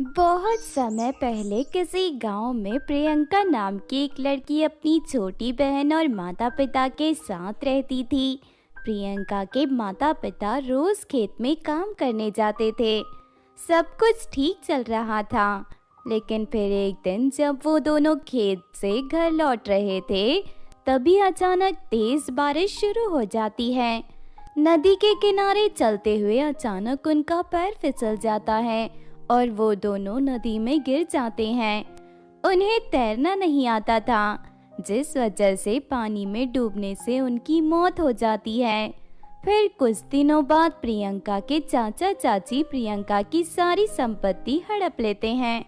बहुत समय पहले किसी गांव में प्रियंका नाम की एक लड़की अपनी छोटी बहन और माता पिता के साथ रहती थी। प्रियंका के माता पिता रोज खेत में काम करने जाते थे। सब कुछ ठीक चल रहा था, लेकिन फिर एक दिन जब वो दोनों खेत से घर लौट रहे थे, तभी अचानक तेज बारिश शुरू हो जाती है। नदी के किनारे चलते हुए अचानक उनका पैर फिसल जाता है और वो दोनों नदी में गिर जाते हैं। उन्हें तैरना नहीं आता था, जिस वजह से पानी में डूबने से उनकी मौत हो जाती है। फिर कुछ दिनों बाद प्रियंका के चाचा चाची प्रियंका की सारी संपत्ति हड़प लेते हैं।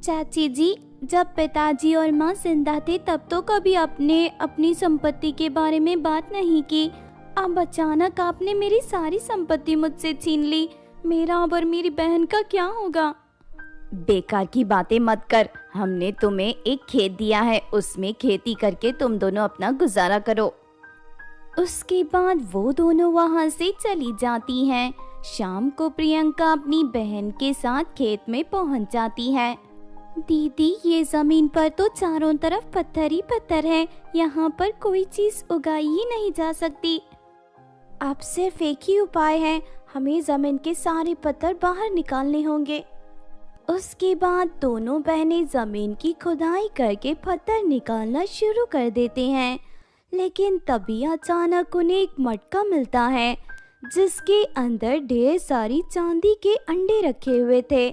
चाची जी, जब पिताजी और माँ जिंदा थे तब तो कभी आपने अपनी संपत्ति के बारे में बात नहीं की। अब अचानक आपने मेरी सारी संपत्ति मुझसे छीन ली। मेरा और मेरी बहन का क्या होगा? बेकार की बातें मत कर। हमने तुम्हें एक खेत दिया है, उसमें खेती करके तुम दोनों अपना गुजारा करो। उसके बाद वो दोनों वहां से चली जाती हैं। शाम को प्रियंका अपनी बहन के साथ खेत में पहुंच जाती है। दीदी, ये जमीन पर तो चारों तरफ पत्थर ही पत्थर है, यहाँ पर कोई चीज उगाई ही नहीं जा सकती। अब सिर्फ एक ही उपाय है, हमें जमीन के सारे पत्थर बाहर निकालने होंगे। उसके बाद दोनों बहनें जमीन की खुदाई करके पत्थर निकालना शुरू कर देते हैं, लेकिन तभी अचानक उन्हें एक मटका मिलता है जिसके अंदर ढेर सारी चांदी के अंडे रखे हुए थे।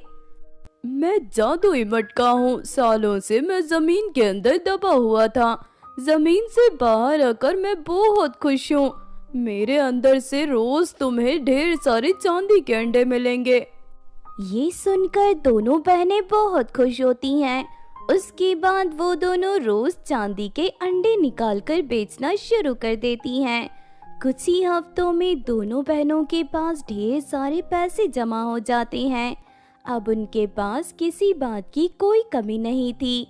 मैं जादुई मटका हूँ। सालों से मैं जमीन के अंदर दबा हुआ था। जमीन से बाहर आकर मैं बहुत खुश हूँ। मेरे अंदर से रोज तुम्हें ढेर सारे चांदी के अंडे मिलेंगे। ये सुनकर दोनों बहनें बहुत खुश होती हैं। उसके बाद वो दोनों रोज चांदी के अंडे निकालकर बेचना शुरू कर देती हैं। कुछ ही हफ्तों में दोनों बहनों के पास ढेर सारे पैसे जमा हो जाते हैं। अब उनके पास किसी बात की कोई कमी नहीं थी।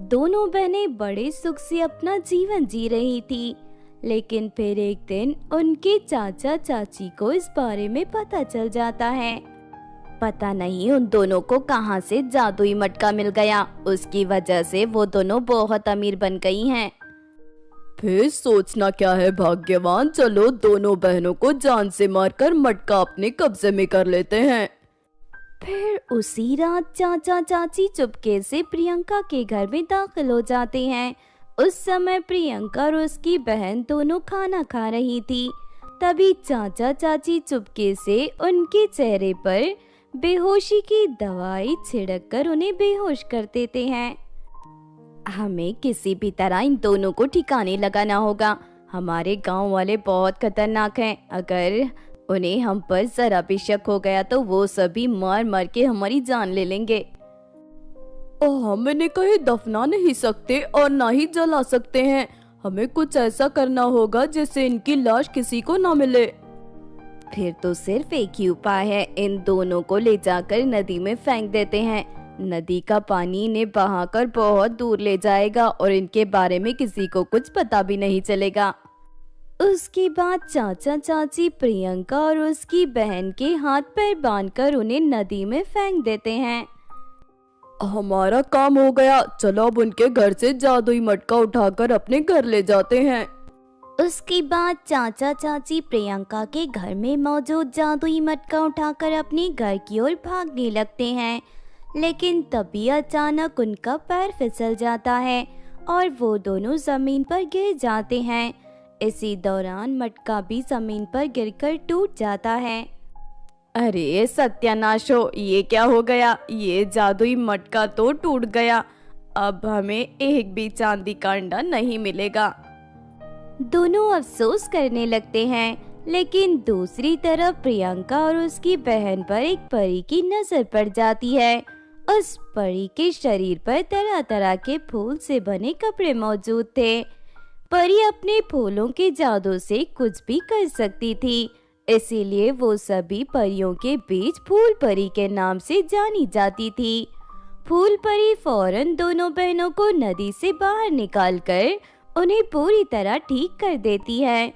दोनों बहनें बड़े सुख से अपना जीवन जी रही थी। लेकिन फिर एक दिन उनके चाचा चाची को इस बारे में पता चल जाता है। पता नहीं उन दोनों को कहां से जादुई मटका मिल गया, उसकी वजह से वो दोनों बहुत अमीर बन गई हैं। फिर सोचना क्या है भाग्यवान, चलो दोनों बहनों को जान से मारकर मटका अपने कब्जे में कर लेते हैं। फिर उसी रात चाचा चाची चुपके से प्रियंका के घर में दाखिल हो जाते हैं। उस समय प्रियंका और उसकी बहन दोनों खाना खा रही थी। तभी चाचा चाची चुपके से उनके चेहरे पर बेहोशी की दवाई छिड़ककर उन्हें बेहोश कर देते हैं। हमें किसी भी तरह इन दोनों को ठिकाने लगाना होगा। हमारे गांव वाले बहुत खतरनाक हैं। अगर उन्हें हम पर जरा भी शक हो गया तो वो सभी मार मार के हमारी जान ले लेंगे। हम इन्हें कहीं दफना नहीं सकते और ना ही जला सकते हैं। हमें कुछ ऐसा करना होगा जिससे इनकी लाश किसी को ना मिले। फिर तो सिर्फ एक ही उपाय है, इन दोनों को ले जाकर नदी में फेंक देते हैं। नदी का पानी इन्हें बहाकर बहुत दूर ले जाएगा और इनके बारे में किसी को कुछ पता भी नहीं चलेगा। उसके बाद चाचा चाची प्रियंका और उसकी बहन के हाथ पैर बांधकर उन्हें नदी में फेंक देते हैं। हमारा काम हो गया, चलो अब उनके घर से जादुई मटका उठाकर अपने घर ले जाते हैं। उसके बाद चाचा चाची प्रियंका के घर में मौजूद जादुई मटका उठाकर अपने घर की ओर भागने लगते हैं, लेकिन तभी अचानक उनका पैर फिसल जाता है और वो दोनों जमीन पर गिर जाते हैं। इसी दौरान मटका भी जमीन पर गिरकर टूट जाता है। अरे सत्यानाश हो, ये क्या हो गया? ये जादुई मटका तो टूट गया। अब हमें एक भी चांदी का अंडा नहीं मिलेगा। दोनों अफसोस करने लगते हैं, लेकिन दूसरी तरफ प्रियंका और उसकी बहन पर एक परी की नजर पड़ जाती है। उस परी के शरीर पर तरह तरह के फूल से बने कपड़े मौजूद थे। परी अपने फूलों के जादू से कुछ भी कर सकती थी, इसीलिए वो सभी परियों के बीच फूल परी के नाम से जानी जाती थी। फूल परी फौरन दोनों बहनों को नदी से बाहर निकालकर उन्हें पूरी तरह ठीक कर देती है।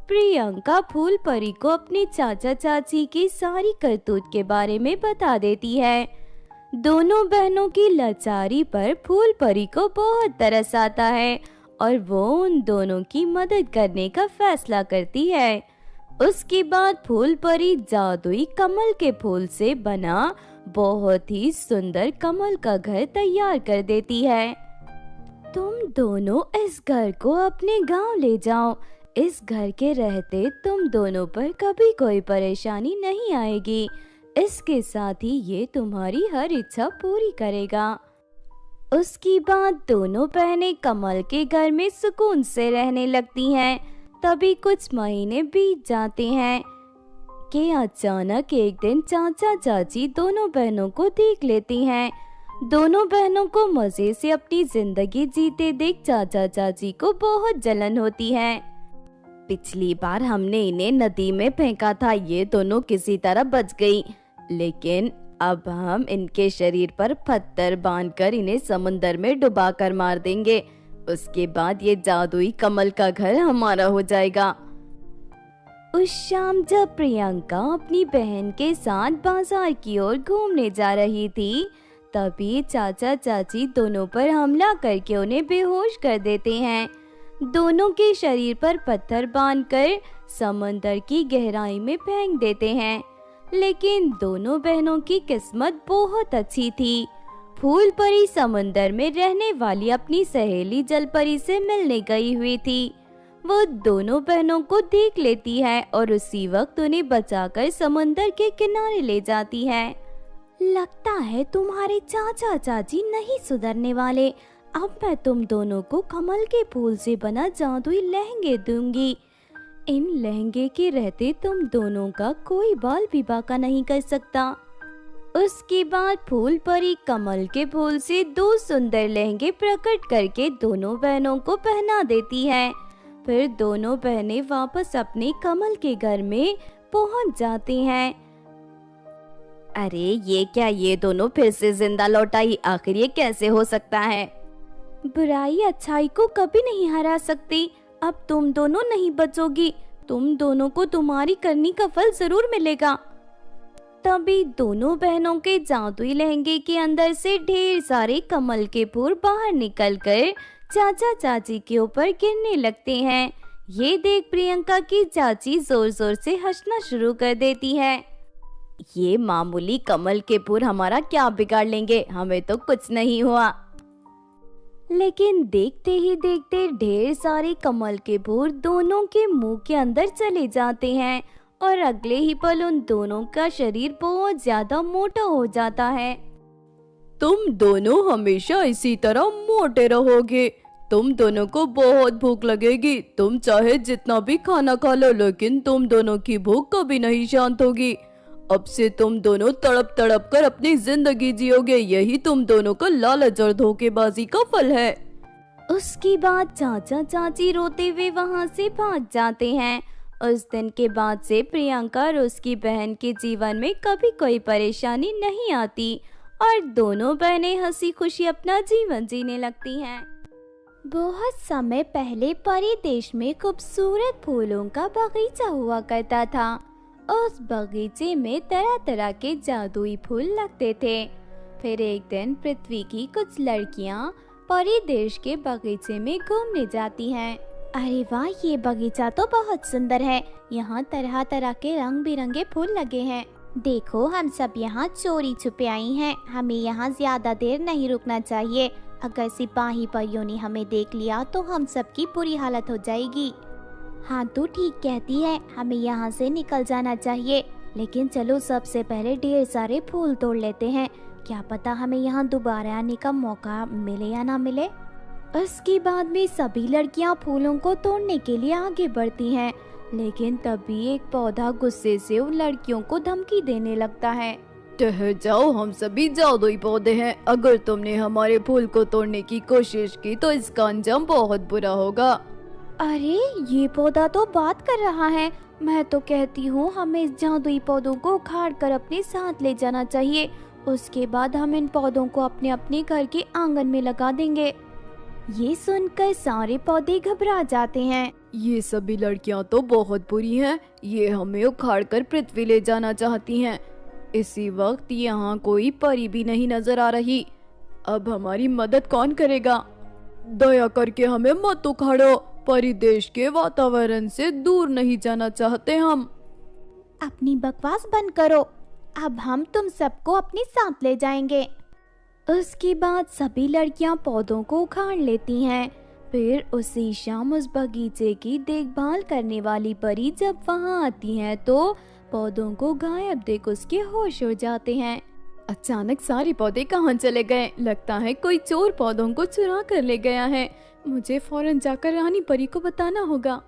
प्रियंका फूल परी को अपने चाचा चाची की सारी करतूत के बारे में बता देती है। दोनों बहनों की लाचारी पर फूल परी को बहुत तरस आता है और वो उन दोनों की मदद करने का फैसला करती है। उसके बाद फूल परी जादुई कमल के फूल से बना बहुत ही सुंदर कमल का घर तैयार कर देती है। तुम दोनों इस घर को अपने गांव ले जाओ। इस घर के रहते तुम दोनों पर कभी कोई परेशानी नहीं आएगी। इसके साथ ही ये तुम्हारी हर इच्छा पूरी करेगा। उसके बाद दोनों बहनें कमल के घर में सुकून से रहने लगती हैं। तभी कुछ महीने बीत जाते हैं कि अचानक एक दिन चाचा चाची दोनों बहनों को देख लेती हैं। दोनों बहनों को मजे से अपनी जिंदगी जीते देख चाचा चाची को बहुत जलन होती है। पिछली बार हमने इन्हें नदी में फेंका था, ये दोनों किसी तरह बच गई, लेकिन अब हम इनके शरीर पर पत्थर बांधकर इन्हें समुंदर में डुबाकर मार देंगे। उसके बाद ये जादुई कमल का घर हमारा हो जाएगा। उस शाम जब प्रियंका अपनी बहन के साथ बाजार की ओर घूमने जा रही थी, तभी चाचा चाची दोनों पर हमला करके उन्हें बेहोश कर देते हैं। दोनों के शरीर पर पत्थर बांधकर समंदर की गहराई में फेंक देते हैं। लेकिन दोनों बहनों की किस्मत बहुत अच्छी थी। फूल परी समंदर में रहने वाली अपनी सहेली जल परी से मिलने गई हुई थी। वो दोनों बहनों को देख लेती है और उसी वक्त उन्हें बचाकर समंदर के किनारे ले जाती है। लगता है तुम्हारे चाचा चाची नहीं सुधरने वाले। अब मैं तुम दोनों को कमल के फूल से बना जादुई लहंगे दूंगी। इन लहंगे के रहते तुम दोनों का कोई बाल भी बांका नहीं कर सकता। उसके बाद फूल परी कमल के फूल से 2 सुंदर लहंगे प्रकट करके दोनों बहनों को पहना देती है। फिर दोनों बहनें वापस अपने कमल के घर में पहुंच जाती हैं। अरे ये क्या, ये दोनों फिर से जिंदा लौट आई, आखिर ये कैसे हो सकता है? बुराई अच्छाई को कभी नहीं हरा सकती। अब तुम दोनों नहीं बचोगी। तुम दोनों को तुम्हारी करनी का फल जरूर मिलेगा। तभी दोनों बहनों के जादुई लहंगे के अंदर से ढेर सारे कमल के फूल बाहर निकलकर चाचा चाची के ऊपर गिरने लगते हैं। ये देख प्रियंका की चाची जोर जोर से हंसना शुरू कर देती है। ये मामूली कमल के फूल हमारा क्या बिगाड़ लेंगे, हमें तो कुछ नहीं हुआ। लेकिन देखते ही देखते ढेर सारे कमल के फूल दोनों के मुंह के अंदर चले जाते हैं और अगले ही पल उन दोनों का शरीर बहुत ज्यादा मोटा हो जाता है। तुम दोनों हमेशा इसी तरह मोटे रहोगे। तुम दोनों को बहुत भूख लगेगी। तुम चाहे जितना भी खाना खा लो, लेकिन तुम दोनों की भूख कभी नहीं शांत होगी। अब से तुम दोनों तड़प तड़प कर अपनी जिंदगी जियोगे। यही तुम दोनों का लालच और धोखेबाजी का फल है। उसके बाद चाचा चाची रोते हुए वहाँ से भाग जाते हैं। उस दिन के बाद से प्रियंका और उसकी बहन के जीवन में कभी कोई परेशानी नहीं आती और दोनों बहनें हंसी खुशी अपना जीवन जीने लगती हैं। बहुत समय पहले परी देश में खूबसूरत फूलों का बगीचा हुआ करता था। उस बगीचे में तरह तरह के जादुई फूल लगते थे। फिर एक दिन पृथ्वी की कुछ लड़कियां परी देश के बगीचे में घूमने जाती हैं। अरे वाह, ये बगीचा तो बहुत सुंदर है। यहाँ तरह तरह के रंग बिरंगे फूल लगे हैं। देखो, हम सब यहाँ चोरी छुपे आई हैं। हमें यहाँ ज्यादा देर नहीं रुकना चाहिए। अगर सिपाही परियों ने हमें देख लिया तो हम सबकी बुरी हालत हो जाएगी। हाँ, तू ठीक कहती है, हमें यहाँ से निकल जाना चाहिए। लेकिन चलो सबसे पहले ढेर सारे फूल तोड़ लेते हैं। क्या पता हमें यहाँ दोबारा आने का मौका मिले या ना मिले। उसके बाद में सभी लड़कियाँ फूलों को तोड़ने के लिए आगे बढ़ती हैं। लेकिन तभी एक पौधा गुस्से से उन लड़कियों को धमकी देने लगता है। ठहर जाओ, हम सभी जादुई पौधे हैं। अगर तुमने हमारे फूल को तोड़ने की कोशिश की तो इसका अंजाम बहुत बुरा होगा। अरे, ये पौधा तो बात कर रहा है। मैं तो कहती हूँ हमें इस जादुई पौधों को उखाड़ कर अपने साथ ले जाना चाहिए। उसके बाद हम इन पौधों को अपने अपने घर के आंगन में लगा देंगे। ये सुनकर सारे पौधे घबरा जाते हैं। ये सभी लड़कियां तो बहुत बुरी हैं। ये हमें उखाड़ कर पृथ्वी ले जाना चाहती हैं। इसी वक्त यहाँ कोई परी भी नहीं नजर आ रही। अब हमारी मदद कौन करेगा? दया करके हमें मत उखाड़ो, परिदेश के वातावरण से दूर नहीं जाना चाहते हम। अपनी बकवास बंद करो, अब हम तुम सबको अपने साथ ले जाएंगे। उसके बाद सभी लड़कियां पौधों को उखाड़ लेती हैं। फिर उसी शाम उस बगीचे की देखभाल करने वाली परी जब वहां आती है तो पौधों को गायब देख उसके होश हो जाते हैं। अचानक सारे पौधे कहाँ चले गए? लगता है कोई चोर पौधों को चुरा कर ले गया है। मुझे फौरन जाकर रानी परी को बताना होगा।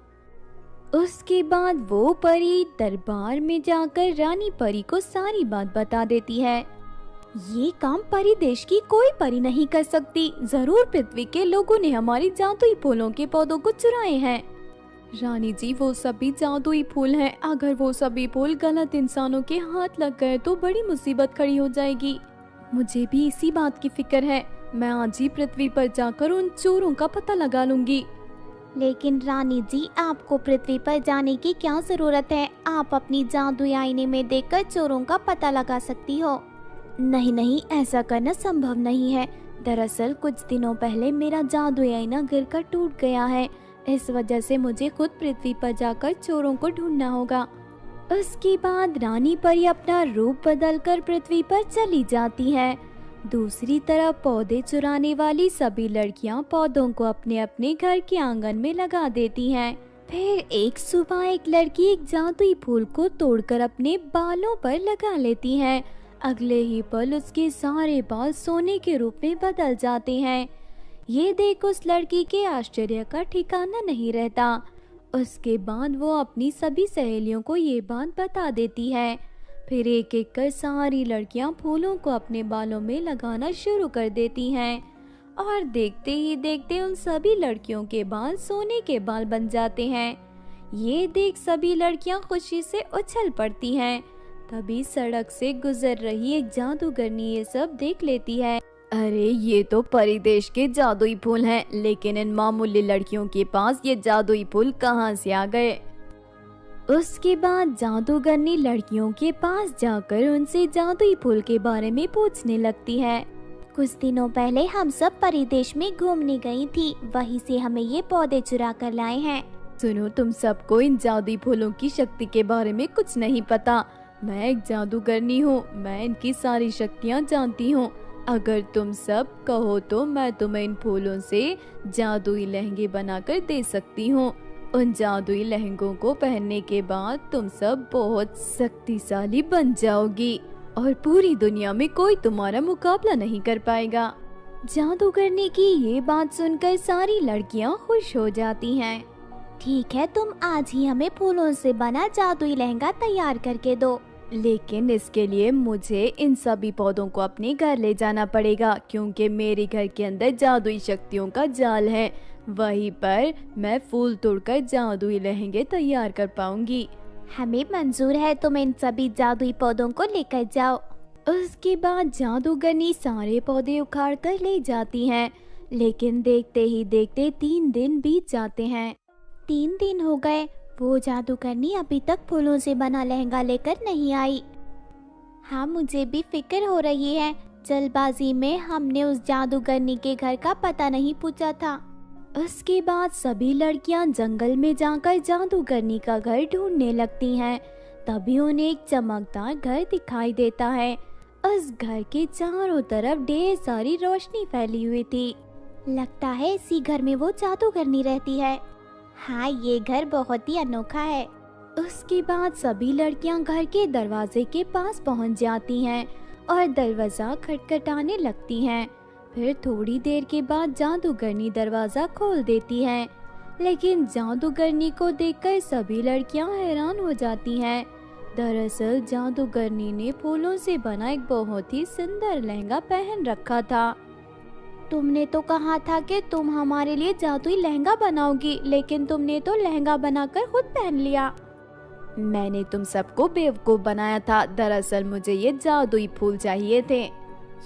उसके बाद वो परी दरबार में जाकर रानी परी को सारी बात बता देती है। ये काम परिदेश की कोई परी नहीं कर सकती। जरूर पृथ्वी के लोगों ने हमारी जादुई फूलों के पौधों को चुराए हैं। रानी जी, वो सभी जादुई फूल हैं। अगर वो सभी फूल गलत इंसानों के हाथ लग गए तो बड़ी मुसीबत खड़ी हो जाएगी। मुझे भी इसी बात की फिक्र है। मैं आज ही पृथ्वी पर जाकर उन चोरों का पता लगा लूंगी। लेकिन रानी जी, आपको पृथ्वी पर जाने की क्या जरूरत है? आप अपनी जादुई आईने में देखकर चोरों का पता लगा सकती हो। नहीं, ऐसा करना संभव नहीं है। दरअसल कुछ दिनों पहले मेरा जादुई आईना गिरकर टूट गया है। इस वजह से मुझे खुद पृथ्वी पर जाकर चोरों को ढूंढना होगा। उसके बाद रानी परी अपना रूप बदलकर पृथ्वी पर चली जाती है। दूसरी तरफ पौधे चुराने वाली सभी लड़कियां पौधों को अपने अपने घर के आंगन में लगा देती हैं। फिर एक सुबह एक लड़की एक जादुई फूल को तोड़कर अपने बालों पर लगा लेती है। अगले ही पल उसके सारे बाल सोने के रूप में बदल जाते हैं। ये देख उस लड़की के आश्चर्य का ठिकाना नहीं रहता। उसके बाद वो अपनी सभी सहेलियों को ये बात बता देती है। फिर एक एक कर सारी लड़कियां फूलों को अपने बालों में लगाना शुरू कर देती हैं और देखते ही देखते उन सभी लड़कियों के बाल सोने के बाल बन जाते हैं। ये देख सभी लड़कियां खुशी से उछल पड़ती हैं। तभी सड़क से गुजर रही एक जादूगरनी ये सब देख लेती है। अरे, ये तो परिदेश के जादुई फूल हैं, लेकिन इन मामूली लड़कियों के पास ये जादुई फूल कहाँ से आ गए? उसके बाद जादूगरनी लड़कियों के पास जाकर उनसे जादुई फूल के बारे में पूछने लगती है। कुछ दिनों पहले हम सब परिदेश में घूमने गई थी, वहीं से हमें ये पौधे चुरा कर लाए हैं। सुनो, तुम सबको इन जादुई फूलों की शक्ति के बारे में कुछ नहीं पता। मैं एक जादूगरनी हूँ, मैं इनकी सारी शक्तियाँ जानती हूँ। अगर तुम सब कहो तो मैं तुम्हें इन फूलों से जादुई लहंगे बनाकर दे सकती हूँ। उन जादुई लहंगों को पहनने के बाद तुम सब बहुत शक्तिशाली बन जाओगी और पूरी दुनिया में कोई तुम्हारा मुकाबला नहीं कर पाएगा। जादूगरनी की ये बात सुनकर सारी लड़कियाँ खुश हो जाती हैं। ठीक है, तुम आज ही हमें फूलों से बना जादुई लहंगा तैयार करके दो। लेकिन इसके लिए मुझे इन सभी पौधों को अपने घर ले जाना पड़ेगा, क्योंकि मेरे घर के अंदर जादुई शक्तियों का जाल है। वहीं पर मैं फूल तोड़कर जादुई लहंगे तैयार कर पाऊंगी। हमें मंजूर है, तुम इन सभी जादुई पौधों को लेकर जाओ। उसके बाद जादूगरनी सारे पौधे उखाड़ कर ले जाती हैं। लेकिन देखते ही देखते 3 दिन बीत जाते हैं। 3 दिन हो गए, वो जादूगरनी अभी तक फूलों से बना लहंगा लेकर नहीं आई। हाँ, मुझे भी फिक्र हो रही है। जल्दबाजी में हमने उस जादूगरनी के घर का पता नहीं पूछा था। उसके बाद सभी लड़कियां जंगल में जाकर जादूगरनी का घर ढूंढने लगती हैं। तभी उन्हें एक चमकदार घर दिखाई देता है। उस घर के चारों तरफ ढेर सारी रोशनी फैली हुई थी। लगता है इसी घर में वो जादूगरनी रहती है। हाँ, ये घर बहुत ही अनोखा है। उसके बाद सभी लड़कियां घर के दरवाजे के पास पहुंच जाती हैं और दरवाजा खटखटाने लगती हैं। फिर थोड़ी देर के बाद जादूगरनी दरवाजा खोल देती है। लेकिन जादूगरनी को देखकर सभी लड़कियां हैरान हो जाती हैं। दरअसल जादूगरनी ने फूलों से बना एक बहुत ही सुंदर लहंगा पहन रखा था। तुमने तो कहा था कि तुम हमारे लिए जादुई लहंगा बनाओगी, लेकिन तुमने तो लहंगा बनाकर खुद पहन लिया। मैंने तुम सबको बेवकूफ बनाया था। दरअसल मुझे ये जादुई फूल चाहिए थे।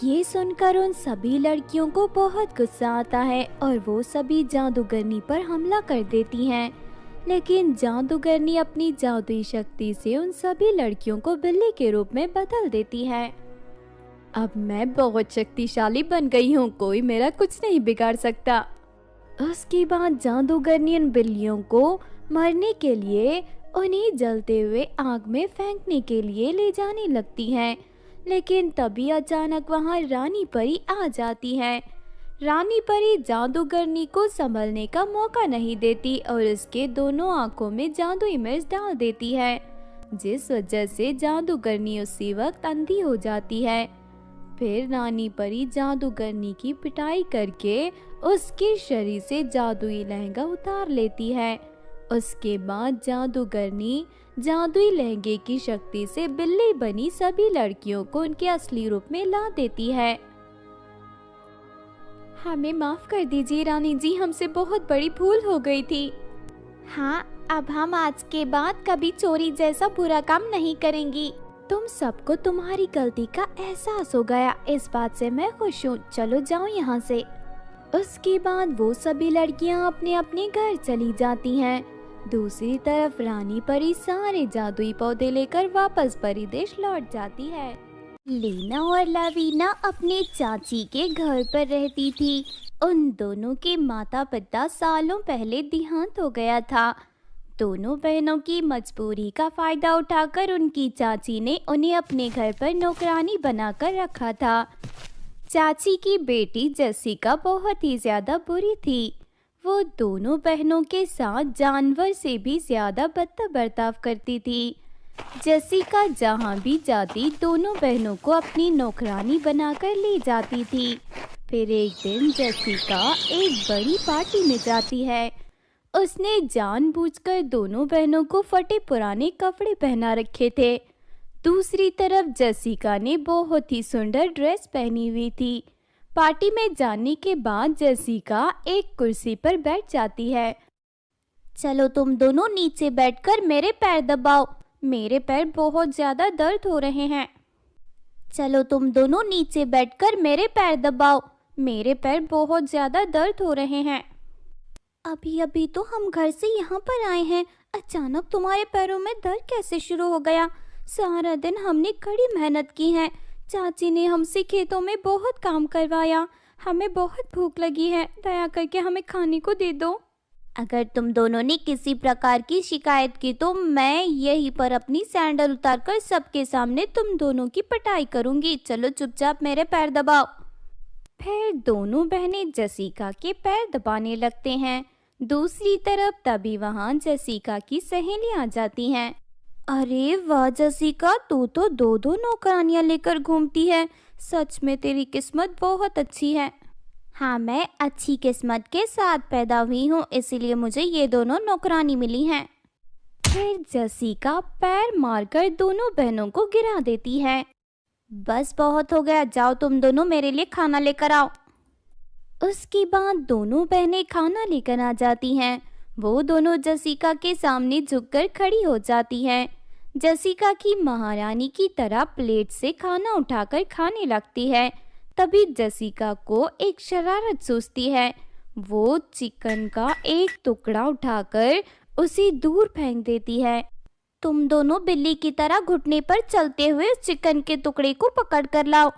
ये सुनकर उन सभी लड़कियों को बहुत गुस्सा आता है और वो सभी जादूगरनी पर हमला कर देती हैं। लेकिन जादूगरनी अपनी जादुई शक्ति से उन सभी लड़कियों को बिल्ली के रूप में बदल देती है। अब मैं बहुत शक्तिशाली बन गई हूँ, कोई मेरा कुछ नहीं बिगाड़ सकता। उसके बाद जादूगरनी उन बिल्लियों को मरने के लिए उन्हें जलते हुए आग में फेंकने के लिए ले जाने लगती है। लेकिन तभी अचानक वहाँ रानी परी आ जाती है। रानी परी जादूगरनी को संभलने का मौका नहीं देती और उसके दोनों आंखों में जादुई मिर्च डाल देती है, जिस वजह से जादूगरनी उसी वक्त अंधी हो जाती है। फिर रानी परी जादूगरनी की पिटाई करके उसके शरीर से जादुई लहंगा उतार लेती है। उसके बाद जादूगरनी जादुई लहंगे की शक्ति से बिल्ली बनी सभी लड़कियों को उनके असली रूप में ला देती है। हमें माफ कर दीजिए रानी जी, हमसे बहुत बड़ी भूल हो गई थी। हाँ, अब हम आज के बाद कभी चोरी जैसा बुरा काम नहीं करेंगी। तुम सबको तुम्हारी गलती का एहसास हो गया, इस बात से मैं खुश हूँ। चलो जाओ यहाँ से। उसके बाद वो सभी लड़कियाँ अपने अपने घर चली जाती हैं। दूसरी तरफ रानी परी सारे जादुई पौधे लेकर वापस परिदेश लौट जाती है। लीना और लवीना अपने चाची के घर पर रहती थी। उन दोनों के माता पिता सालों पहले देहांत हो गया था। दोनों बहनों की मजबूरी का फायदा उठाकर उनकी चाची ने उन्हें अपने घर पर नौकरानी बनाकर रखा था। चाची की बेटी जेसिका बहुत ही ज्यादा बुरी थी। वो दोनों बहनों के साथ जानवर से भी ज्यादा बदतर बर्ताव करती थी। जेसिका जहाँ भी जाती दोनों बहनों को अपनी नौकरानी बनाकर ले जाती थी। फिर एक दिन जेसिका एक बड़ी पार्टी में जाती है। उसने जानबूझकर दोनों बहनों को फटे पुराने कपड़े पहना रखे थे। दूसरी तरफ जेसिका ने बहुत ही सुंदर ड्रेस पहनी हुई थी। पार्टी में जाने के बाद जेसिका एक कुर्सी पर बैठ जाती है। चलो तुम दोनों नीचे बैठकर मेरे पैर दबाओ, मेरे पैर बहुत ज्यादा दर्द हो रहे हैं। चलो तुम दोनों नीचे बैठकर मेरे पैर दबाओ, मेरे पैर बहुत ज्यादा दर्द हो रहे हैं। अभी अभी तो हम घर से यहाँ पर आए हैं, अचानक तुम्हारे पैरों में दर्द कैसे शुरू हो गया? सारा दिन हमने कड़ी मेहनत की है। चाची ने हमसे खेतों में बहुत काम करवाया। हमें बहुत भूख लगी है, दया करके हमें खाने को दे दो। अगर तुम दोनों ने किसी प्रकार की शिकायत की तो मैं यहीं पर अपनी सैंडल उतारकर सबके सामने तुम दोनों की पिटाई करूंगी। चलो चुपचाप मेरे पैर दबाओ। फिर दोनों बहनें जेसिका के पैर दबाने लगते हैं। दूसरी तरफ तभी वहाँ जेसिका की सहेली आ जाती हैं। अरे वाह जेसिका, तू तो दो दो नौकरानियां लेकर घूमती है। सच में तेरी किस्मत बहुत अच्छी है। हाँ, मैं अच्छी किस्मत के साथ पैदा हुई हूँ, इसीलिए मुझे ये दोनों नौकरानी मिली हैं। फिर जेसिका पैर मारकर दोनों बहनों को गिरा देती है। बस बहुत हो गया, जाओ तुम दोनों मेरे लिए खाना लेकर आओ। उसके बाद दोनों बहनें खाना लेकर आ जाती हैं। वो दोनों जेसिका के सामने झुककर खड़ी हो जाती हैं। जेसिका की महारानी की तरह प्लेट से खाना उठाकर खाने लगती है। तभी जेसिका को एक शरारत सूझती है। वो चिकन का एक टुकड़ा उठाकर उसे दूर फेंक देती है। तुम दोनों बिल्ली की तरह घुटने पर चलते हुए चिकन के टुकड़े को पकड़ कर लाओ।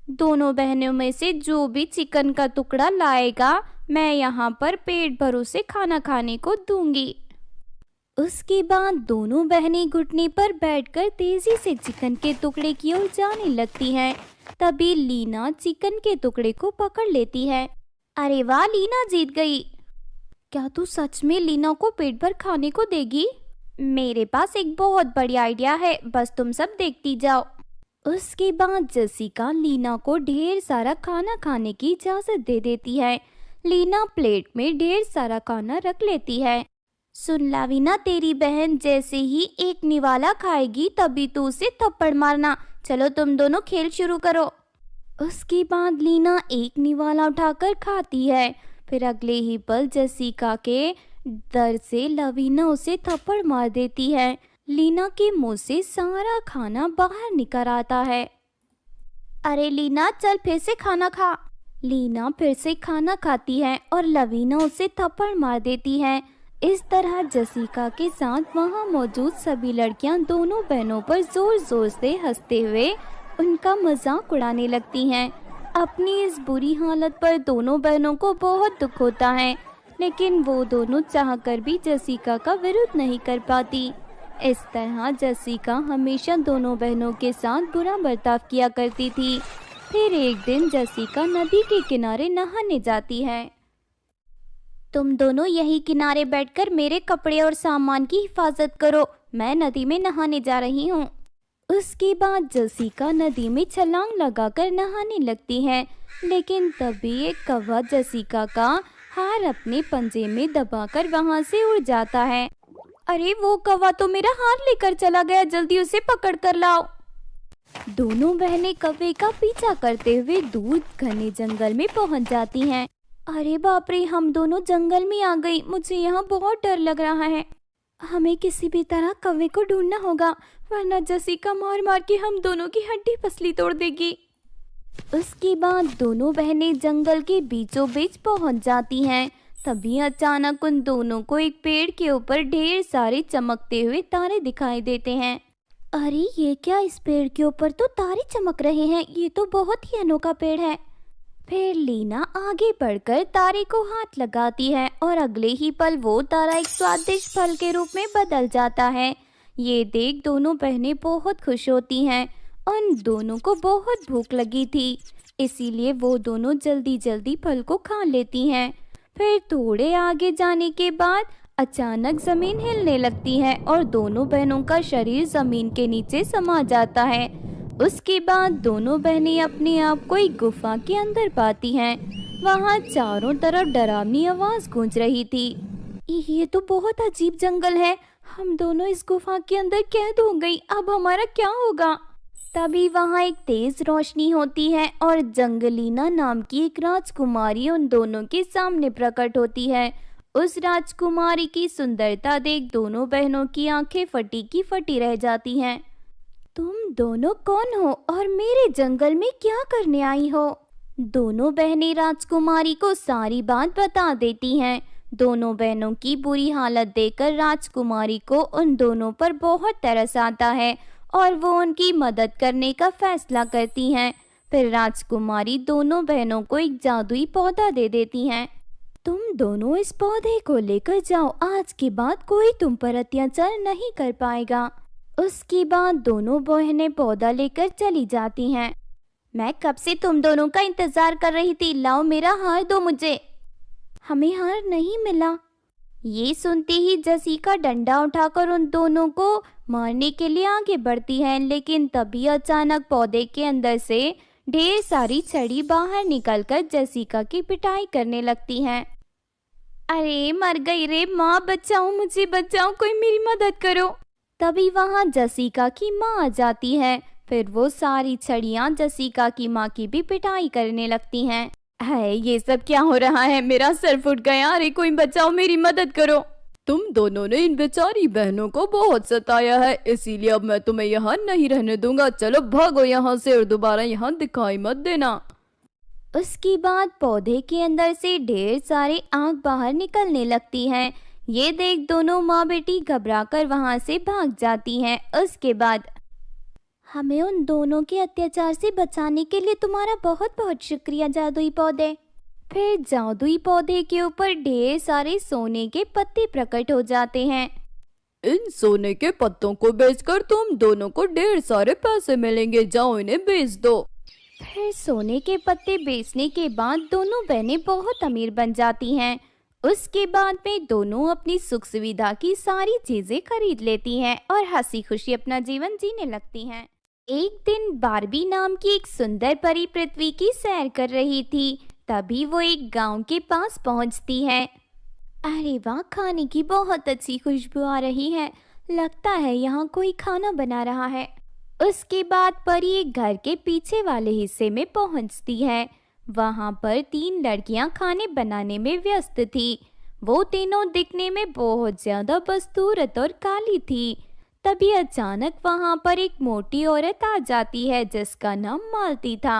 दोनों बहनों में से जो भी चिकन का टुकड़ा लाएगा, मैं यहाँ पर पेट भर उसे खाना खाने को दूंगी। उसके बाद दोनों बहनें घुटने पर बैठकर तेजी से चिकन के टुकड़े की ओर जाने लगती हैं। तभी लीना चिकन के टुकड़े को पकड़ लेती है। अरे वाह, लीना जीत गई। क्या तू सच में लीना को पेट भर खाने को देगी? मेरे पास एक बहुत बढ़िया आइडिया है, बस तुम सब देखती जाओ। उसके बाद जेसिका लीना को ढेर सारा खाना खाने की इजाजत दे देती है। लीना प्लेट में ढेर सारा खाना रख लेती है। सुन लावीना, तेरी बहन जैसे ही एक निवाला खाएगी तभी तू उसे थप्पड़ मारना। चलो तुम दोनों खेल शुरू करो। उसके बाद लीना एक निवाला उठाकर खाती है। फिर अगले ही पल जेसिका के डर से लवीना उसे थप्पड़ मार देती है। लीना के मुंह से सारा खाना बाहर निकल आता है। अरे लीना, चल फिर से खाना खा। लीना फिर से खाना खाती है और लवीना उसे थप्पड़ मार देती है। इस तरह जसिका के साथ वहाँ मौजूद सभी लड़कियाँ दोनों बहनों पर जोर जोर से हंसते हुए उनका मजाक उड़ाने लगती हैं। अपनी इस बुरी हालत पर दोनों बहनों को बहुत दुख होता है, लेकिन वो दोनों चाहकर भी जसिका का विरोध नहीं कर पाती। इस तरह जसिका हमेशा दोनों बहनों के साथ बुरा बर्ताव किया करती थी। फिर एक दिन जसिका नदी के किनारे नहाने जाती है। तुम दोनों यही किनारे बैठकर मेरे कपड़े और सामान की हिफाजत करो, मैं नदी में नहाने जा रही हूँ। उसके बाद जसिका नदी में छलांग लगाकर नहाने लगती है, लेकिन तभी एक कौवा जसिका का हार अपने पंजे में दबाकर वहां से उड़ जाता है। अरे वो कौवा तो मेरा हार लेकर चला गया, जल्दी उसे पकड़ कर लाओ। दोनों बहनें कौवे का पीछा करते हुए दूर घने जंगल में पहुंच जाती हैं। अरे बाप रे, हम दोनों जंगल में आ गई, मुझे यहाँ बहुत डर लग रहा है। हमें किसी भी तरह कौवे को ढूंढना होगा, वरना जसिका मार मार के हम दोनों की हड्डी पसली तोड़ देगी। उसके बाद दोनों बहनें जंगल के बीचों बीच पहुंच जाती हैं। तभी अचानक उन दोनों को एक पेड़ के ऊपर ढेर सारे चमकते हुए तारे दिखाई देते हैं। अरे ये क्या, इस पेड़ के ऊपर तो तारे चमक रहे हैं, ये तो बहुत ही अनोखा पेड़ है। फिर लीना आगे बढ़कर तारे को हाथ लगाती है और अगले ही पल वो तारा एक स्वादिष्ट फल के रूप में बदल जाता है। ये देख दोनों बहनें बहुत खुश होती हैं। उन दोनों को बहुत भूख लगी थी, इसीलिए वो दोनों जल्दी जल्दी फल को खा लेती हैं। फिर थोड़े आगे जाने के बाद अचानक जमीन हिलने लगती है और दोनों बहनों का शरीर जमीन के नीचे समा जाता है। उसके बाद दोनों बहनें अपने आप को एक गुफा के अंदर पाती हैं। वहाँ चारों तरफ डरावनी आवाज गूंज रही थी। ये तो बहुत अजीब जंगल है, हम दोनों इस गुफा के अंदर कैद हो गई, अब हमारा क्या होगा। तभी वहाँ एक तेज रोशनी होती है और जंगलीना नाम की एक राजकुमारी उन दोनों के सामने प्रकट होती है। उस राजकुमारी की सुंदरता देख दोनों बहनों की आंखें फटी की फटी रह जाती हैं। तुम दोनों कौन हो और मेरे जंगल में क्या करने आई हो? दोनों बहनें राजकुमारी को सारी बात बता देती हैं। दोनों बहनों की बुरी हालत देखकर राजकुमारी को उन दोनों पर बहुत तरस आता है और वो उनकी मदद करने का फैसला करती हैं। फिर राजकुमारी दोनों बहनों को एक जादुई पौधा दे देती हैं। तुम दोनों इस पौधे को लेकर जाओ, आज के बाद कोई तुम पर अत्याचार नहीं कर पाएगा। उसके बाद दोनों बहनें पौधा लेकर चली जाती हैं। मैं कब से तुम दोनों का इंतजार कर रही थी, लाओ मेरा हार दो मुझे। हमें हार नहीं मिला। ये सुनते ही जसिका डंडा उठाकर उन दोनों को मारने के लिए आगे बढ़ती है, लेकिन तभी अचानक पौधे के अंदर से ढेर सारी छड़ी बाहर निकलकर जसिका की पिटाई करने लगती हैं। अरे मर गई रे माँ, बचाओ मुझे, बचाओ, कोई मेरी मदद करो। तभी वहाँ जसिका की माँ आ जाती है। फिर वो सारी छड़ियाँ जसिका की माँ की भी पिटाई करने लगती हैं। है ये सब क्या हो रहा है, मेरा सर फुट गया, अरे कोई बचाओ, मेरी मदद करो। तुम दोनों ने इन बेचारी बहनों को बहुत सताया है, इसीलिए अब मैं तुम्हें यहाँ नहीं रहने दूंगा। चलो भागो यहाँ से और दोबारा यहाँ दिखाई मत देना। उसके बाद पौधे के अंदर से ढेर सारे आग बाहर निकलने लगती हैं। ये देख दोनों माँ बेटी घबराकर वहाँ से भाग जाती हैं। उसके बाद हमें उन दोनों के अत्याचार से बचाने के लिए तुम्हारा बहुत बहुत शुक्रिया जादुई पौधे। फिर जादुई पौधे के ऊपर ढेर सारे सोने के पत्ते प्रकट हो जाते हैं। इन सोने के पत्तों को बेचकर तुम दोनों को ढेर सारे पैसे मिलेंगे, जाओ इन्हें बेच दो। फिर सोने के पत्ते बेचने के बाद दोनों बहनें बहुत अमीर बन जाती हैं। उसके बाद में दोनों अपनी सुख सुविधा की सारी चीजें खरीद लेती हैं और हंसी खुशी अपना जीवन जीने लगती हैं। एक दिन बार्बी नाम की एक सुंदर परी पृथ्वी की सैर कर रही थी। तभी वो एक गांव के पास पहुंचती है। अरे वाह, खाने की बहुत अच्छी खुशबू आ रही है, लगता है यहाँ कोई खाना बना रहा है। उसके बाद परी एक घर के पीछे वाले हिस्से में पहुंचती है। वहां पर 3 लड़कियां खाने बनाने में व्यस्त थी। वो तीनों दिखने में बहुत ज्यादा बदसूरत और काली थी। तभी अचानक वहां पर एक मोटी औरत आ जाती है जिसका नाम मालती था।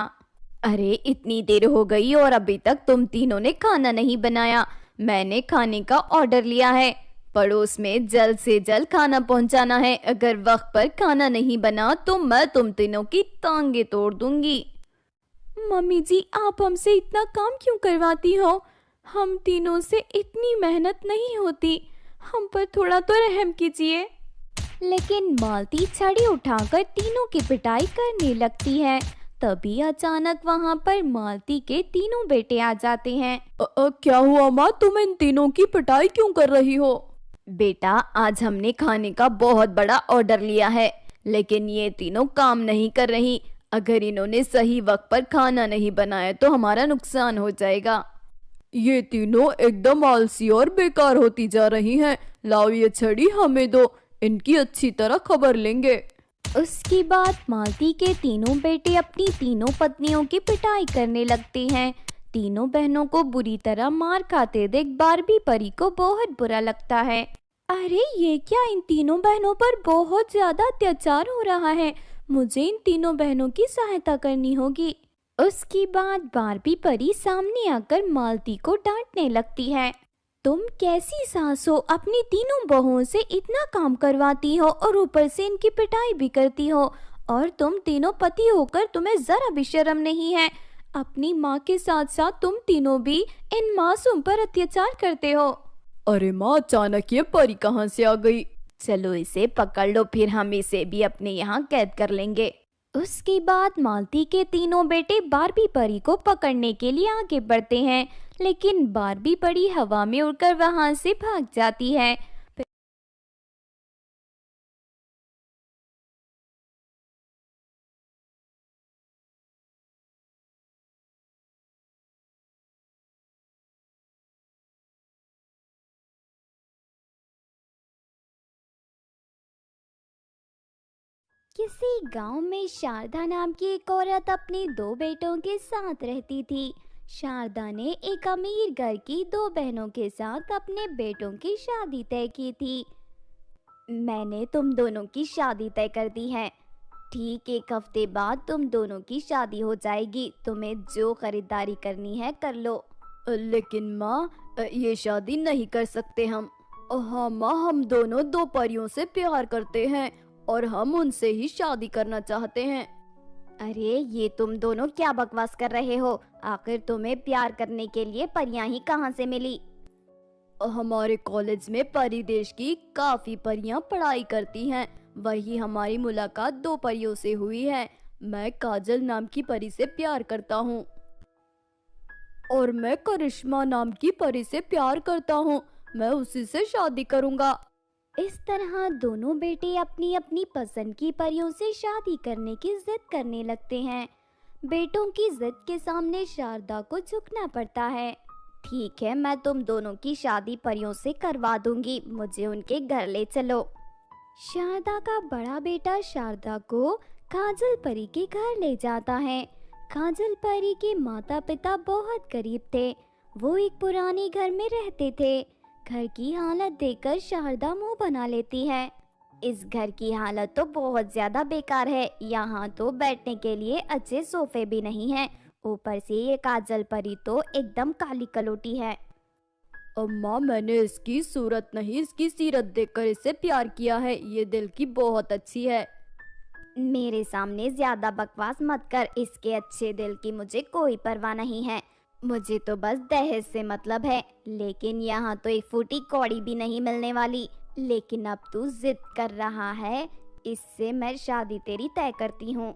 अरे इतनी देर हो गई और अभी तक तुम तीनों ने खाना नहीं बनाया। मैंने खाने का ऑर्डर लिया है, पड़ोस में जल्द से जल्द खाना पहुंचाना है। अगर वक्त पर खाना नहीं बना तो मैं तुम तीनों की टांगे तोड़ दूंगी। मम्मी जी, आप हमसे इतना काम क्यों करवाती हो? हम तीनों से इतनी मेहनत नहीं होती, हम पर थोड़ा तो रहम कीजिए। लेकिन मालती छड़ी उठाकर तीनों की पिटाई करने लगती है। तभी अचानक वहाँ पर मालती के तीनों बेटे आ जाते हैं। क्या हुआ माँ, तुम इन तीनों की पिटाई क्यों कर रही हो? बेटा, आज हमने खाने का बहुत बड़ा ऑर्डर लिया है, लेकिन ये तीनों काम नहीं कर रही। अगर इन्होंने सही वक्त पर खाना नहीं बनाया तो हमारा नुकसान हो जाएगा। ये तीनों एकदम आलसी और बेकार होती जा रही हैं। लाओ ये छड़ी हमें दो, इनकी अच्छी तरह खबर लेंगे। उसके बाद मालती के तीनों बेटे अपनी तीनों पत्नियों की पिटाई करने लगते हैं। तीनों बहनों को बुरी तरह मार खाते देख बार्बी परी को बहुत बुरा लगता है। अरे ये क्या, इन तीनों बहनों पर बहुत ज्यादा अत्याचार हो रहा है। मुझे इन तीनों बहनों की सहायता करनी होगी। उसके बाद बार्बी परी सामने आकर मालती को डांटने लगती है। तुम कैसी सास हो, अपनी तीनों बहुओं से इतना काम करवाती हो और ऊपर से इनकी पिटाई भी करती हो। और तुम तीनों पति होकर तुम्हें जरा भी शर्म नहीं है। अपनी माँ के साथ साथ तुम तीनों भी इन मासूम पर अत्याचार करते हो। अरे माँ, अचानक ये परी कहाँ से आ गई? चलो इसे पकड़ लो, फिर हम इसे भी अपने यहाँ कैद कर लेंगे। उसके बाद मालती के तीनों बेटे बार्बी परी को पकड़ने के लिए आगे बढ़ते हैं, लेकिन बार्बी परी हवा में उड़कर वहां से भाग जाती है। किसी गांव में शारदा नाम की एक औरत अपने दो बेटों के साथ रहती थी। शारदा ने एक अमीर घर की दो बहनों के साथ अपने बेटों की शादी तय की थी। मैंने तुम दोनों की शादी तय कर दी है। ठीक एक हफ्ते बाद तुम दोनों की शादी हो जाएगी। तुम्हें जो खरीदारी करनी है कर लो। लेकिन माँ, ये शादी नहीं कर सकते हम। हाँ माँ, हम दोनों दो परियों से प्यार करते हैं और हम उनसे ही शादी करना चाहते हैं। अरे ये तुम दोनों क्या बकवास कर रहे हो? आखिर तुम्हें प्यार करने के लिए परियां ही कहाँ से मिली? हमारे कॉलेज में परी देश की काफी परियां पढ़ाई करती हैं। वही हमारी मुलाकात दो परियों से हुई है। मैं काजल नाम की परी से प्यार करता हूँ और मैं करिश्मा नाम की परी से प्यार करता हूँ। मैं उसी से शादी करूँगा। इस तरह दोनों बेटे अपनी अपनी पसंद की परियों से शादी करने की जिद करने लगते हैं। बेटों की जिद के सामने शारदा को झुकना पड़ता है। ठीक है, मैं तुम दोनों की शादी परियों से करवा दूंगी। मुझे उनके घर ले चलो। शारदा का बड़ा बेटा शारदा को काजल परी के घर ले जाता है। काजल परी के माता पिता बहुत गरीब थे। वो एक पुराने घर में रहते थे। घर की हालत देखकर शारदा मुंह बना लेती है। इस घर की हालत तो बहुत ज्यादा बेकार है। यहाँ तो बैठने के लिए अच्छे सोफे भी नहीं हैं। ऊपर से ये काजल परी तो एकदम काली कलोटी है। अम्मा, मैंने इसकी सूरत नहीं, इसकी सीरत देखकर इसे प्यार किया है। ये दिल की बहुत अच्छी है। मेरे सामने ज्यादा बकवास मत कर। इसके अच्छे दिल की मुझे कोई परवाह नहीं है। मुझे तो बस दहेज से मतलब है। लेकिन यहाँ तो एक फूटी कौड़ी भी नहीं मिलने वाली। लेकिन अब तू जिद कर रहा है, इससे मैं शादी तेरी तय करती हूँ।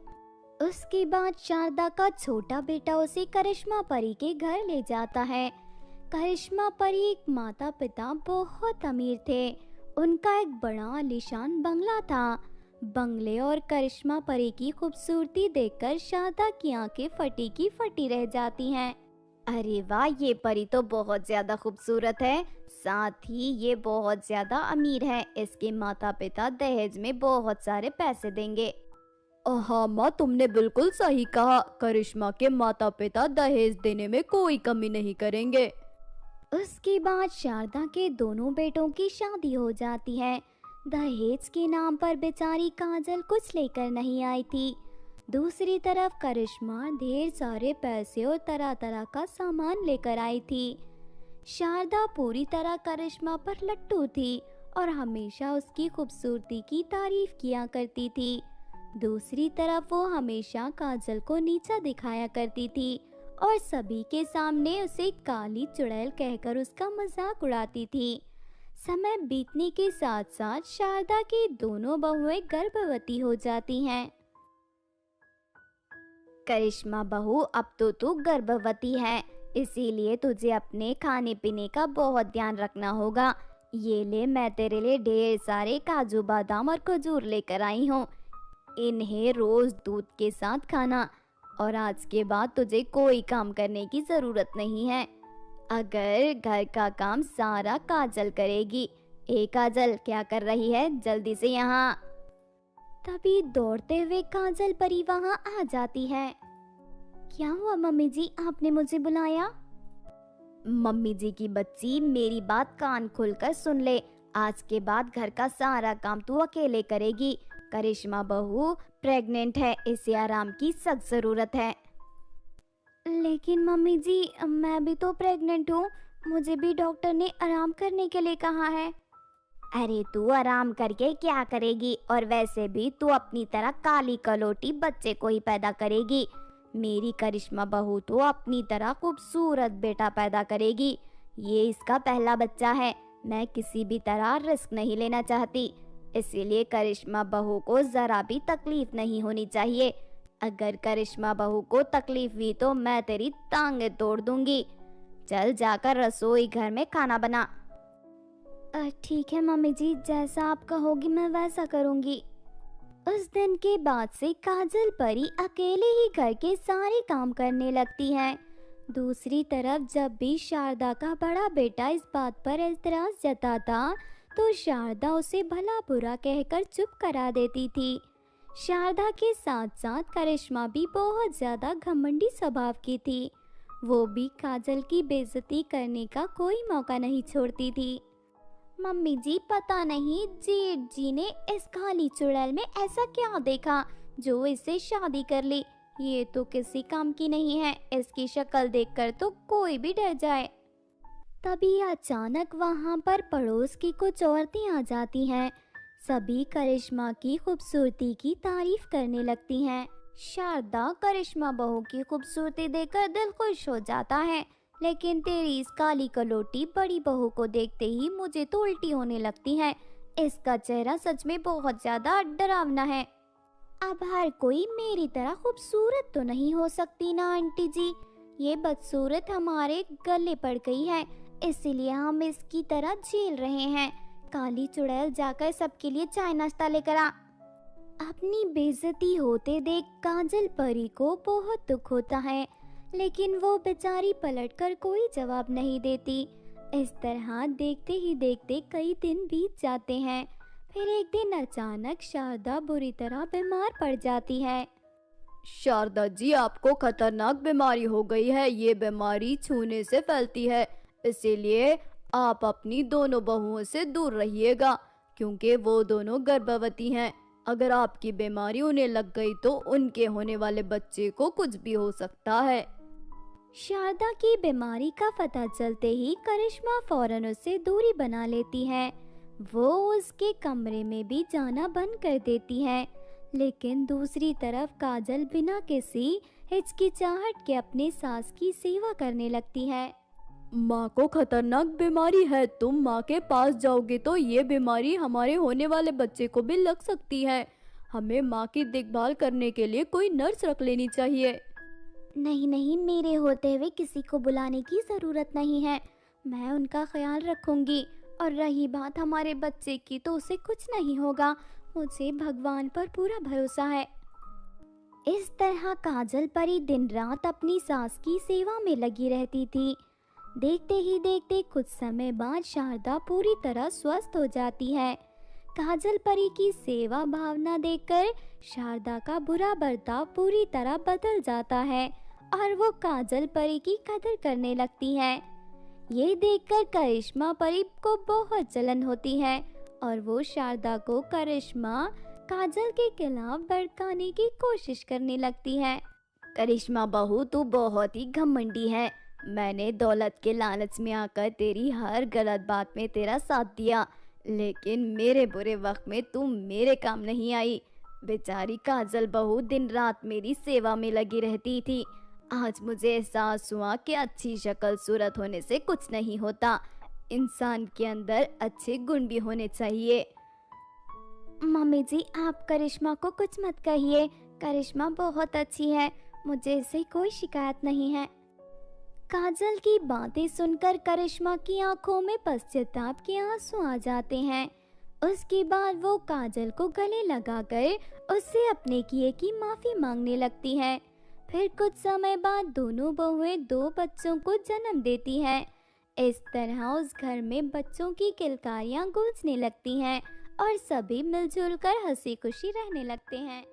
उसके बाद शारदा का छोटा बेटा उसे करिश्मा परी के घर ले जाता है। करिश्मा परी एक माता पिता बहुत अमीर थे। उनका एक बड़ा आलीशान बंगला था। बंगले और करिश्मा परी की खूबसूरती देखकर शारदा की आंखें फटी की फटी रह जाती हैं। अरे वाह, ये परी तो बहुत ज्यादा खूबसूरत है। साथ ही ये बहुत ज्यादा अमीर है। इसके माता पिता दहेज में बहुत सारे पैसे देंगे। हाँ माँ, तुमने बिल्कुल सही कहा। करिश्मा के माता पिता दहेज देने में कोई कमी नहीं करेंगे। उसके बाद शारदा के दोनों बेटों की शादी हो जाती है। दहेज के नाम पर बेचारी काजल कुछ लेकर नहीं आई थी। दूसरी तरफ करिश्मा ढेर सारे पैसे और तरह तरह का सामान लेकर आई थी। शारदा पूरी तरह करिश्मा पर लट्टू थी और हमेशा उसकी खूबसूरती की तारीफ किया करती थी। दूसरी तरफ वो हमेशा काजल को नीचा दिखाया करती थी और सभी के सामने उसे काली चुड़ैल कहकर उसका मजाक उड़ाती थी। समय बीतने के साथ साथ शारदा की दोनों बहुएं गर्भवती हो जाती हैं। करिश्मा बहू, अब तो तू गर्भवती है, इसीलिए तुझे अपने खाने पीने का बहुत ध्यान रखना होगा। ये ले, मैं तेरे लिए ढेर सारे काजू बादाम और खजूर लेकर आई हूँ। इन्हें रोज दूध के साथ खाना और आज के बाद तुझे कोई काम करने की जरूरत नहीं है। अगर घर का काम सारा काजल करेगी। ए काजल, क्या कर रही है? जल्दी से यहाँ। तभी दौड़ते हुए काजल परी वहाँ आ जाती है। क्या हुआ मम्मी जी, आपने मुझे बुलाया? मम्मी जी की बच्ची, मेरी बात कान खोलकर सुन ले। आज के बाद घर का सारा काम तू अकेले करेगी। करिश्मा बहू प्रेग्नेंट है, इसे आराम की सख्त जरूरत है। लेकिन मम्मी जी, मैं भी तो प्रेग्नेंट हूँ, मुझे भी डॉक्टर ने आराम करने के लिए कहा है। अरे तू आराम करके क्या करेगी, और वैसे भी तू अपनी तरह काली कलोटी बच्चे को ही पैदा करेगी। मेरी करिश्मा बहू तो अपनी तरह खूबसूरत बेटा पैदा करेगी। ये इसका पहला बच्चा है। मैं किसी भी तरह रिस्क नहीं लेना चाहती, इसीलिए करिश्मा बहू को जरा भी तकलीफ नहीं होनी चाहिए। अगर करिश्मा बहू को तकलीफ हुई तो मैं तेरी टांगे तोड़ दूंगी। चल जाकर रसोई घर में खाना बना। ठीक है मम्मी जी, जैसा आप कहोगी मैं वैसा करूंगी। उस दिन के बाद से काजल परी अकेले ही घर के सारे काम करने लगती है। दूसरी तरफ जब भी शारदा का बड़ा बेटा इस बात पर एतराज जताता तो शारदा उसे भला बुरा कहकर चुप करा देती थी। शारदा के साथ साथ करिश्मा भी बहुत ज्यादा घमंडी स्वभाव की थी। वो भी काजल की बेइज्जती करने का कोई मौका नहीं छोड़ती थी। मम्मी जी, पता नहीं जेठ जी ने इस काली चुड़ैल में ऐसा क्या देखा जो इससे शादी कर ली। ये तो किसी काम की नहीं है, इसकी शक्ल देखकर तो कोई भी डर जाए। तभी अचानक वहाँ पर पड़ोस की कुछ औरतें आ जाती हैं। सभी करिश्मा की खूबसूरती की तारीफ करने लगती हैं। शारदा करिश्मा बहू की खूबसूरती देखकर दिल खुश हो जाता है, लेकिन तेरी इस काली कलोटी बड़ी बहू को देखते ही मुझे तो उल्टी होने लगती है। इसका चेहरा सच में बहुत ज्यादा डरावना है। अब हर कोई मेरी तरह खूबसूरत तो नहीं हो सकती ना आंटी जी। ये बदसूरत हमारे गले पड़ गई है, इसीलिए हम इसकी तरह झेल रहे हैं। काली चुड़ैल, जाकर सबके लिए चाय नाश्ता लेकर आ। अपनी बेइज्जती होते देख काजल परी को बहुत दुख होता है, लेकिन वो बेचारी पलटकर कोई जवाब नहीं देती। इस तरह देखते ही देखते कई दिन बीत जाते हैं। फिर एक दिन अचानक शारदा बुरी तरह बीमार पड़ जाती है। शारदा जी, आपको खतरनाक बीमारी हो गई है। ये बीमारी छूने से फैलती है, इसीलिए आप अपनी दोनों बहुओं से दूर रहिएगा, क्योंकि वो दोनों गर्भवती हैं। अगर आपकी बीमारी उन्हें लग गई तो उनके होने वाले बच्चे को कुछ भी हो सकता है। शारदा की बीमारी का पता चलते ही करिश्मा फौरन उससे दूरी बना लेती है। वो उसके कमरे में भी जाना बंद कर देती है, लेकिन दूसरी तरफ काजल बिना किसी हिचकिचाहट के अपने सास की सेवा करने लगती है। माँ को खतरनाक बीमारी है, तुम माँ के पास जाओगे तो ये बीमारी हमारे होने वाले बच्चे को भी लग सकती है। हमें माँ की देखभाल करने के लिए कोई नर्स रख लेनी चाहिए। नहीं नहीं, मेरे होते हुए किसी को बुलाने की जरूरत नहीं है, मैं उनका ख्याल रखूंगी। और रही बात हमारे बच्चे की, तो उसे कुछ नहीं होगा, मुझे भगवान पर पूरा भरोसा है। इस तरह काजल परी दिन रात अपनी सास की सेवा में लगी रहती थी। देखते ही देखते कुछ समय बाद शारदा पूरी तरह स्वस्थ हो जाती है। काजल परी की सेवा भावना देखकर शारदा का बुरा बर्ताव पूरी तरह बदल जाता है और वो काजल परी की कदर करने लगती है। ये देखकर करिश्मा परी को बहुत जलन होती है और वो शारदा को करिश्मा काजल के खिलाफ भड़काने की कोशिश करने लगती है। करिश्मा बहू, तू बहुत ही घमंडी है। मैंने दौलत के लालच में आकर तेरी हर गलत बात में तेरा साथ दिया, लेकिन मेरे बुरे वक्त में तू मेरे काम नहीं आई। बेचारी काजल बहू दिन रात मेरी सेवा में लगी रहती थी। आज मुझे एहसास हुआ कि अच्छी शक्ल सूरत होने से कुछ नहीं होता, इंसान के अंदर अच्छे गुण भी होने चाहिए। मम्मी जी, आप करिश्मा को कुछ मत कहिए, करिश्मा बहुत अच्छी है, मुझे इससे कोई शिकायत नहीं है। काजल की बातें सुनकर करिश्मा की आंखों में पश्चाताप के आंसू आ जाते हैं। उसके बाद वो काजल को गले लगाकर उससे अपने किए की माफी मांगने लगती है। फिर कुछ समय बाद दोनों बहुएं 2 बच्चों को जन्म देती हैं। इस तरह उस घर में बच्चों की किलकारियां गूंजने लगती हैं और सभी मिलजुल कर हंसी खुशी रहने लगते हैं।